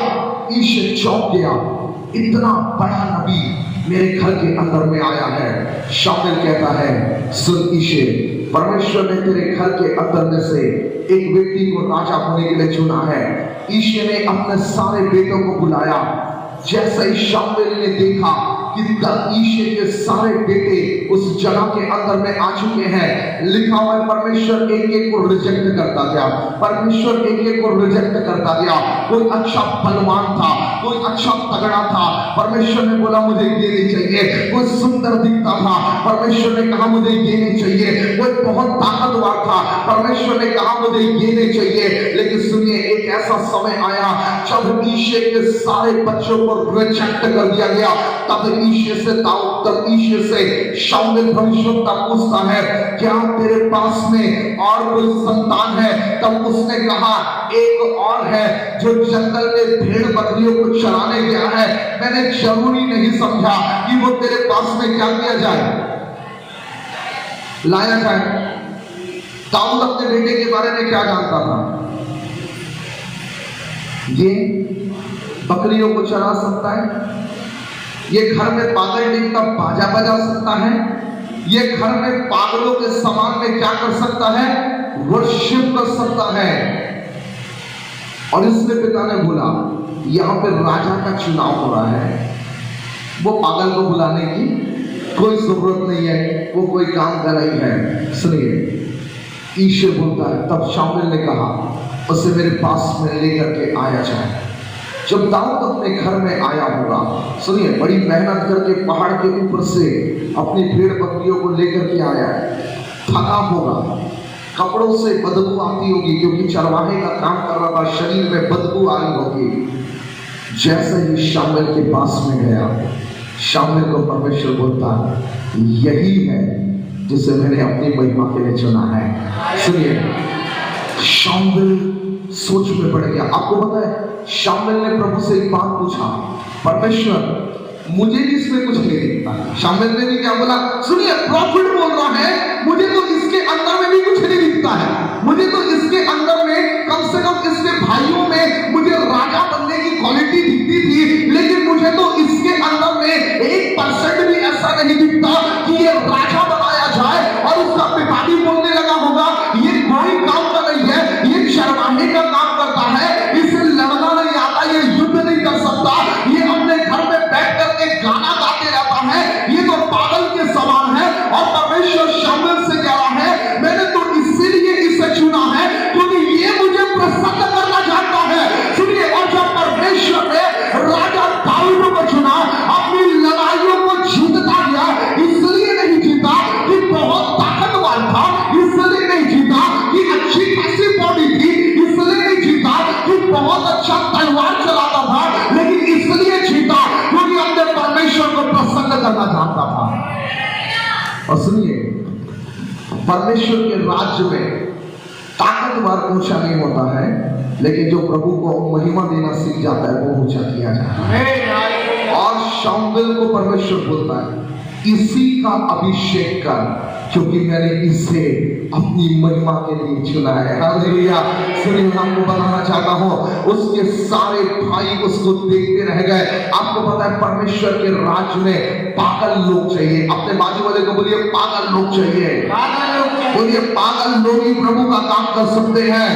ईशे चौंक गया, इतना बड़ा नबी मेरे घर के अंदर में आया है। शाऊल कहता है, सुन ईशे, परमेश्वर ने तेरे घर के अंदर में से एक व्यक्ति को राजा होने के लिए चुना है। ईशे ने अपने सारे बेटों को बुलाया। जैसे ही शाऊल ने देखा कि ईशे के सारे बेटे उस जगह के अंदर में आ चुके हैं, लिखा हुआ है परमेश्वर एक एक को रिजेक्ट करता गया, परमेश्वर एक एक को रिजेक्ट करता गया। कोई अच्छा बलवान था, कोई अच्छा तगड़ा था, परमेश्वर ने बोला मुझे ये नहीं चाहिए। कोई सुंदर दिखता था, परमेश्वर ने कहा मुझे ये नहीं चाहिए। कोई बहुत ताकतवर था, परमेश्वर ने कहा मुझे ये नहीं चाहिए। लेकिन सुनिए, एक ऐसा समय आया जब ईशे के सारे बच्चों को रिजेक्ट कर दिया गया। तब ईशे से दाऊद, तब ईशे से शाऊल भविष्यवक्ता पूछता है, क्या तेरे पास में और कोई संतान है? तब उसने कहा, एक और है जो जंगल में भेड़ बकरियों को चराने गया है। मैंने जरूरी नहीं समझा कि वो तेरे पास में क्या किया जाए, लाया जाए। दाऊद अपने बेटे के बारे में क्या जानता था? ये बकरियों को चरा सकता है, ये घर में पागल टीम का बाजा बजा सकता है, ये घर में पागलों के समान में क्या कर सकता है, वर्शिप कर सकता है। और इसलिए पिता ने बोला, यहां पे राजा का चुनाव हो रहा है, वो पागल को बुलाने की कोई जरूरत नहीं है, वो कोई काम कर रही है। सुनिए, ईश्वर बोलता है, तब शाऊल ने कहा उसे मेरे पास में लेकर के आया जाए। जब दाऊद अपने घर में आया होगा, सुनिए, बड़ी मेहनत करके पहाड़ के ऊपर से अपनी भेड़ बकरियों को लेकर के आया, थका होगा, कपड़ों से बदबू आती होगी क्योंकि चरवाहे का काम कर रहा था, शरीर में बदबू आई होगी। जैसे ही शाऊल के पास में गया, शाऊल को परमेश्वर बोलता, यही है जिसे मैंने अपनी महिमा के लिए चुना है। सुनिए, शामुएल सोच में पड़ गया। आपको पता है, शामुएल ने प्रभु से एक बात पूछा, परमेश्वर मुझे भी इसमें कुछ नहीं दिखता। शामुएल ने भी क्या बोला? सुनिए, प्रॉफिट बोल रहा है, मुझे तो इसके अंदर में भी कुछ नहीं दिखता है। मुझे तो इसके अंदर में कम से कम इसके भाइयों में मुझे राजा बनने की क्वालिटी दिखती थी, लेकिन मुझे तो इसके अंदर में 1% भी ऐसा नहीं दिखता कि ये राजा बनाया जाए। और उसका पिता भी बोलने लगा होगा, ये कोई काम का नहीं है, ये शर्माने का काम करता है, इसे लड़ना नहीं आता, ये युद्ध नहीं कर सकता, ये अपने घर में बैठ करके गाना गाते रहता है, ये तो पागल के समान है। और परमेश्वर शामुएल से कह रहा है, मैंने तो इसीलिए इसे चुना है क्योंकि ये मुझे प्रसन्न करना चाहता है। सुनिए, और जब परमेश्वर ने राजा दाऊद को चुना, अपनी लड़ाइयों को जीतता गया। इसलिए नहीं जीता कि बहुत ताकतवर था, इसलिए नहीं जीता कि अच्छी खासी बॉडी थी, इसलिए नहीं जीता कि बहुत अच्छा तलवार चलाता था, लेकिन इसलिए जीता क्योंकि अपने परमेश्वर को प्रसन्न करना चाहता था। और सुनिए, परमेश्वर के राज्य में ताकतवर ऊंचा नहीं होता है, लेकिन जो प्रभु को महिमा देना सीख जाता है वो ऊंचा किया जाता है। और शामुएल को परमेश्वर बोलता है, इसी का अभिषेक कर, क्योंकि मैंने इसे अपनी महिमा के लिए चुना है। हालेलुया। सुनिए, मैं आपको बताना चाहता हूं, उसके सारे भाई उसको देखते रह गए। आपको पता है, परमेश्वर के राज्य में पागल लोग चाहिए। अपने बाजू वाले को बोलिए, पागल लोग चाहिए। बोलिए, पागल लोग ही प्रभु का काम कर सकते हैं।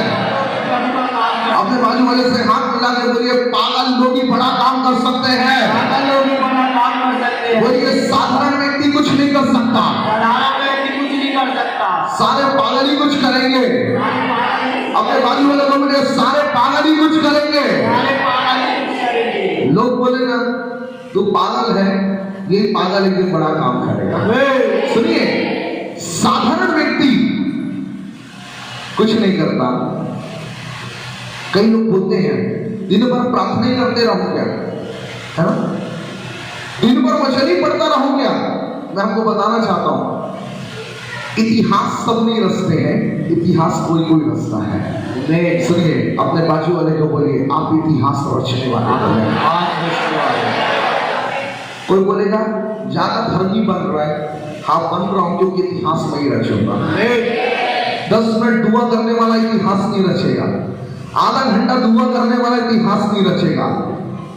अपने बाजू वाले से हाथ मिला के बोलिए, पागल लोग ही बड़ा काम कर सकते हैं। बोलिए, साधारण व्यक्ति कुछ नहीं कर सकता, सारे पागल ही कुछ करेंगे। अपने बाजू वाले को बोलिए, सारे पागल ही कुछ करेंगे। लोग बोले ना, तू पागल है, ये पागल एक दिन बड़ा काम करेगा। सुनिए, साधारण व्यक्ति कुछ नहीं करता। कई लोग बोलते हैं, दिन भर प्रार्थना ही करते रहो क्या, है ना, दिन भर वचन ही पढ़ता रहो क्या। मैं आपको बताना चाहता हूं, इतिहास सब नहीं रचते हैं, इतिहास कोई कोई रचता है। सुनिए, अपने बाजू वाले को बोलिए, आप इतिहास रचने वाले हैं। कोई बोलेगा, ज्यादा धर्मी बन रहा है, हाँ बन रहा हूं क्योंकि इतिहास में ही रचूंगा। 10 मिनट दुआ करने वाला इतिहास नहीं रचेगा, आधा घंटा दुआ करने वाला इतिहास नहीं रचेगा,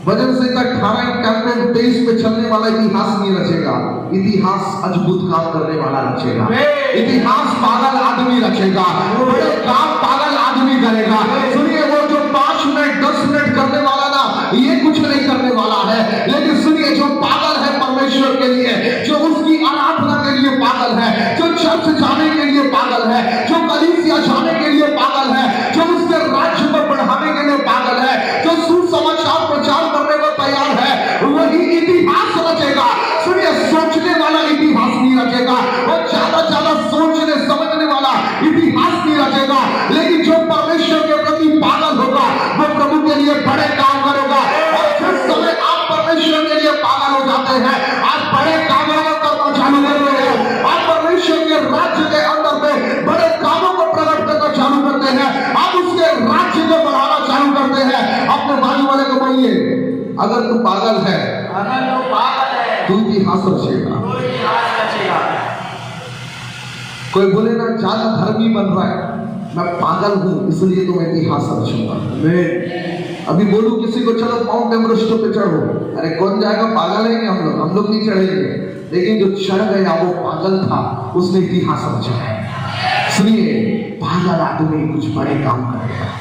भजन संहिता 18 कैंपेन 23 पे चलने वाला इतिहास नहीं रचेगा। इतिहास अद्भुत काम करने वाला रचेगा। इतिहास पागल आदमी रचेगा, बड़े काम पागल आदमी करेगा। सुनिए, वो जो 5 मिनट 10 मिनट करने वाला ना, ये कुछ नहीं करने वाला है। लेकिन सुनिए, जो पागल है परमेश्वर के लिए, जो उसकी आराधना के लिए पागल है, जो चर्च जाने के लिए पागल है, जो कलीसिया जाने के लिए पागल है, जो उसके राज्य को बढ़ाने के लिए पागल है, जो सुसमाचार प्रचार करने को तैयार है, वही इतिहास रचेगा। सुनिए, सोचने वाला इतिहास नहीं रचेगा, वो ज्यादा सोचने समझने वाला इतिहास नहीं रचेगा। लेकिन जो परमेश्वर के प्रति पागल होगा, वो प्रभु के लिए बड़े काम करेगा। और जिस समय आप परमेश्वर के लिए पागल हो जाते हैं, आप बड़े कामों को करना चालू करते हैं, आप परमेश्वर के राज्य के अंदर में बड़े कामों को प्रकट करना चालू करते हैं, आप उसके राज्य को बढ़ाना चालू करते हैं। अपने बाजू वाले को बोलिए, अगर तू पागल है, तू इतिहास रचेगा। कोई बोले ना, ज्यादा धर्मी बन रहा है, मैं पागल हूं इसलिए तो मैं इतिहास रचूंगा। अभी बोलूं किसी को, चलो माउंट एवरेस्ट पे चढ़ो, अरे कौन जाएगा, पागल है हम लोग नहीं चढ़ेंगे। लेकिन जो चढ़ गया वो पागल था, उसने इतिहास रचा है। सुनिए, पागल आदमी कुछ बड़े काम करेगा।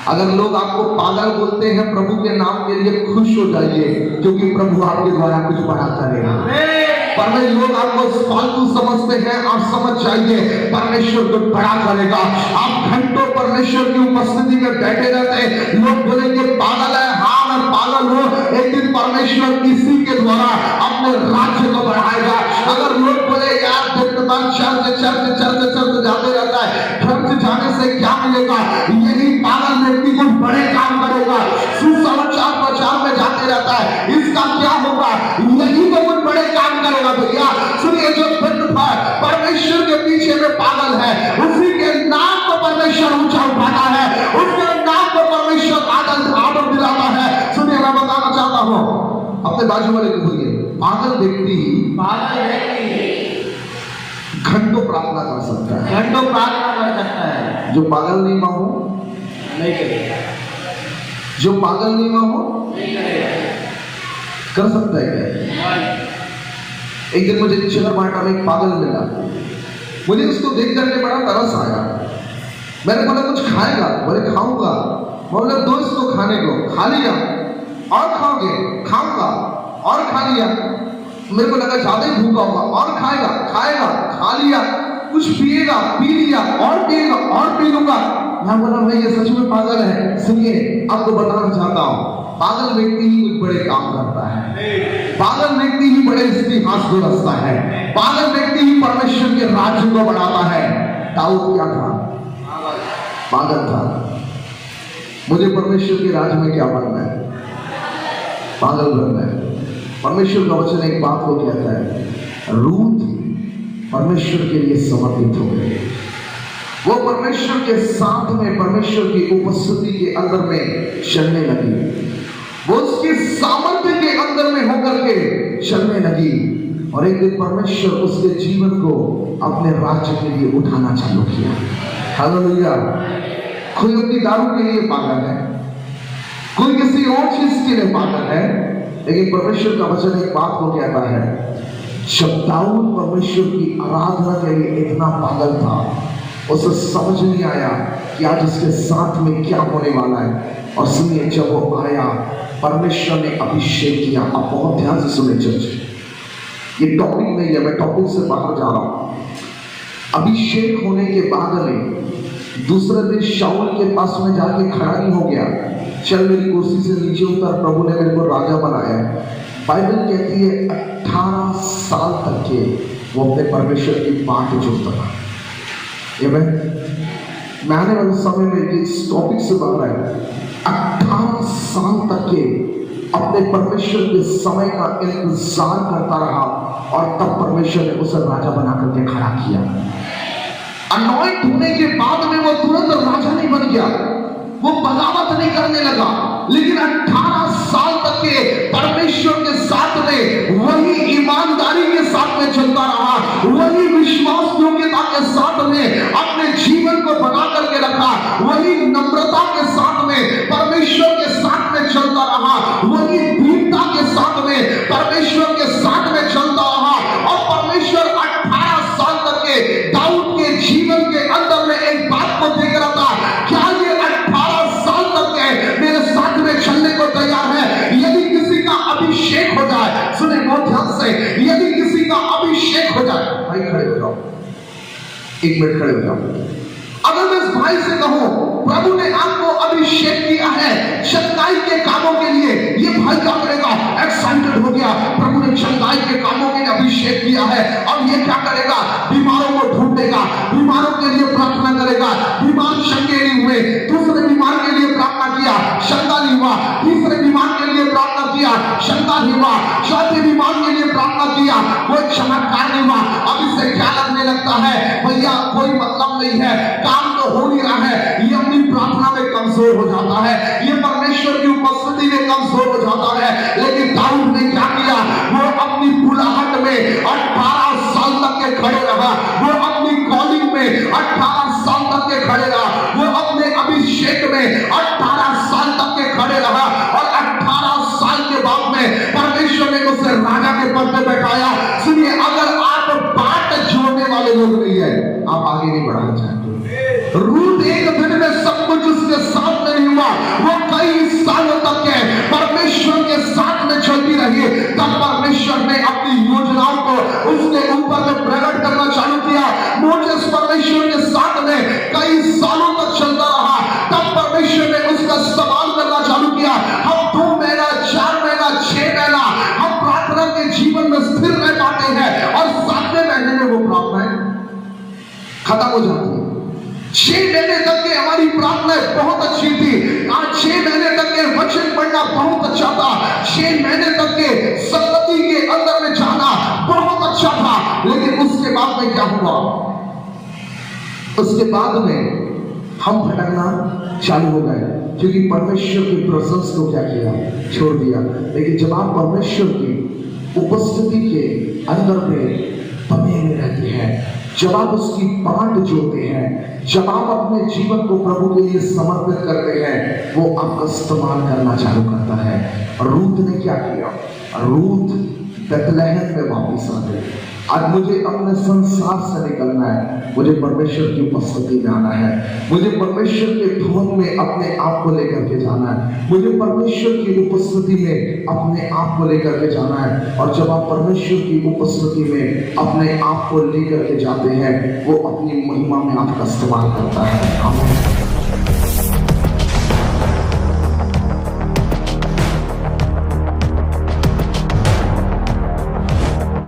अगर लोग आपको पागल बोलते हैं, प्रभु के नाम के लिए खुश हो जाइए, क्योंकि प्रभु आपके द्वारा कुछ बड़ा करेगा। पर लोग आपको फालतू समझते हैं, आप समझ जाइए, परमेश्वर कुछ बड़ा करेगा। आप घंटों परमेश्वर की उपस्थिति में बैठे रहते हैं, लोग बोलेंगे पागल है, हाँ मैं पागल हूं, एक दिन परमेश्वर इसी के द्वारा अपने राज्य को बढ़ाएगा। अगर लोग बोले यार चर्च जाते रहता है, चर्च जाने से क्या मिलेगा, यही पागल व्यक्ति कुछ बड़े काम करेगा। सुसमाचार प्रचार में जाते रहता है, इसका क्या होगा, यही तो कुछ बड़े काम करेगा। भैया सुनिए, जो परमेश्वर बाजू वाले को बोलिए, पागल व्यक्ति पागल व्यक्ति घंटों प्रार्थना कर सकता है, घंटों प्रार्थना कर सकता है, जो पागल नहीं हो नहीं करेगा, जो पागल नहीं हो नहीं करेगा। कर सकता है क्या? एक दिन मुझे शहर बांटा में एक पागल मिला, मुझे उसको देख करके बड़ा तरस आया। मैंने बोला कुछ खाएगा? बोले खाऊंगा। मैं बोला दो इसको खाने को। खा लिया। और खाओगे? खाऊंगा। और खा लिया। मेरे को लगा ज्यादा ही भूखा होगा, और खाएगा, खाएगा, खा लिया। कुछ पिएगा, पी लिया, और पिएगा, और पी लूंगा। मैं बोला भाई ये सच में पागल है। सुनिए, आपको बताना चाहता हूं, पागल व्यक्ति ही कुछ बड़े काम करता है, पागल व्यक्ति ही बड़े इतिहास को रचता है, पागल व्यक्ति ही परमेश्वर के राज्य को बढ़ाता है। दाऊद क्या था? पागल था। मुझे परमेश्वर के राज्य में क्या बनना है? पागल बनना है। परमेश्वर का वचन एक बात को कहता है, रूथ परमेश्वर के लिए समर्पित हो गए। वो परमेश्वर के साथ में, परमेश्वर की उपस्थिति के अंदर में चलने लगी, वो उसके सामर्थ्य के अंदर में होकर के चलने लगी। और एक दिन परमेश्वर उसके जीवन को अपने राज्य के लिए उठाना चालू किया। हालेलुया। कोई अपनी दारू के लिए पागल है, कोई किसी और चीज के लिए पागल है, लेकिन परमेश्वर का वचन एक बात को कहता है, जब दाऊद परमेश्वर की आराधना के लिए इतना पागल था, उसे समझ नहीं आया कि आज उसके साथ में क्या होने वाला है। और सुनिए, जब वो आया, परमेश्वर ने अभिषेक किया। आप बहुत ध्यान से सुने चर्च, ये टॉपिक नहीं है, मैं टॉपिक से बाहर जा रहा हूं। अभिषेक होने के बाद में दूसरे दिन शाऊल के पास में जाके खड़ा नहीं हो गया, चल मेरी कुर्सी से नीचे उतर, प्रभु ने मेरे को राजा बनाया। बाइबल कहती है 18 साल तक के वो अपने परमेश्वर की बात जोड़ता था। मैं आने वाले समय में इस टॉपिक से बाहर आया, 18 साल तक के अपने परमेश्वर के समय का इंतजार करता रहा, और तब परमेश्वर ने उसे राजा बना करके खड़ा किया। अनॉइंट होने के बाद में वो तुरंत राजा नहीं बन गया, वो बगावत नहीं करने लगा, लेकिन 18 साल तक के परमेश्वर के साथ में वही ईमानदारी के साथ में चलता रहा, वही विश्वास योग्यता के साथ में अपने जीवन को बना करके रखा, वही नम्रता के साथ में परमेश्वर के साथ में चलता रहा, वही दीनता के साथ में परमेश्वर के साथ में चलता रहा। और परमेश्वर 18 साल तक के दाऊद के जीवन के अंदर में एक बात को देख रहा था, क्या ये 18 साल तक के मेरे साथ में चलने को तैयार है? यदि किसी का अभिषेक हो जाए, सुने बहुत ध्यान से, यदि किसी का अभिषेक हो जाए, भाई खड़े हो जाओ, एक मिनट खड़े हो जाओ। अगर मैं इस भाई से कहूं, प्रभु ने आपको अभिषेक किया है चंगाई के कामों के लिए, ये भाई क्या करेगा? एक्साइटेड हो गया, प्रभु ने चंगाई के कामों के लिए अभिषेक किया है, और ये क्या करेगा? बीमारों को ढूंढेगा, बीमारों के लिए प्रार्थना करेगा। बीमार चंगे नहीं हुए, दूसरे बीमार के लिए प्रार्थना किया, शंका नहीं हुआ, तीसरे बीमार के लिए प्रार्थना किया, शंका नहीं हुआ, चौथे बीमार के लिए प्रार्थना किया, कोई चमत्कार नहीं हुआ। अब इससे क्या लगने लगता है? भैया कोई मतलब नहीं है, काम तो हो नहीं रहा है, ये अपनी प्रार्थना में कमजोर हो जाता है, ये परमेश्वर की उपस्थिति में कमजोर हो जाता है। लेकिन दाऊद ने क्या किया? वो अपनी बुलाहट में 18 साल तक के खड़े रहा, वो अपनी कॉलिंग में 18 साल तक के खड़े रहा, वो अपने अभिषेक में 18 साल तक के खड़े रहा, और 18 साल के बाद में परमेश्वर ने उसे राजा के पद पे बैठाया। सुनिए, अगर आप बात जोड़ने वाले लोग नहीं है, आप आगे नहीं बढ़ना चाहते। रूथ एक दिन में सब कुछ उसके साथ में नहीं हुआ, वो कई सालों तक के परमेश्वर के साथ में चलती रही। तब परमेश्वर ने अपनी योजनाओं को उसके ऊपर में प्रकट करना चालू किया। मोसेस परमेश्वर के साथ में कई सालों तक चलता रहा, तब परमेश्वर ने उसका सवाल करना चालू किया। हम 2 महीना, 4 महीना, 6 महीना हम प्रार्थना के जीवन में स्थिर रह पाते हैं, और 7वें महीने में वो प्रार्थनाएं खत्म हो जाती है। 6 महीने तक के हमारी प्रार्थना बहुत अच्छी थी, आज 6 महीने तक के वचन पढ़ना बहुत अच्छा था, 6 महीने तक के संगति के अंदर में जाना बहुत अच्छा था। लेकिन उसके बाद में क्या हुआ? उसके बाद में हम भटकना चालू हो गए। क्योंकि परमेश्वर की प्रेजेंस को क्या किया, छोड़ दिया। लेकिन जब आप परमेश्वर की उपस्थिति के अंदर में बने हुए रहते हैं, जब आप उसकी बाट जोते हैं, जब आप अपने जीवन को प्रभु के लिए समर्पित करते हैं, वो आपका इस्तेमाल करना चालू करता है। और रूत ने क्या किया, रूत बेथलेहम में वापस आ गई। आज मुझे अपने संसार से निकलना है, मुझे परमेश्वर की उपस्थिति में आना है, मुझे परमेश्वर के भवन में अपने आप को लेकर के जाना है, मुझे परमेश्वर की उपस्थिति में अपने आप को लेकर के जाना है। और जब आप परमेश्वर की उपस्थिति में अपने आप को लेकर के जाते हैं, वो अपनी महिमा में आपका इस्तेमाल करता है। आमीन।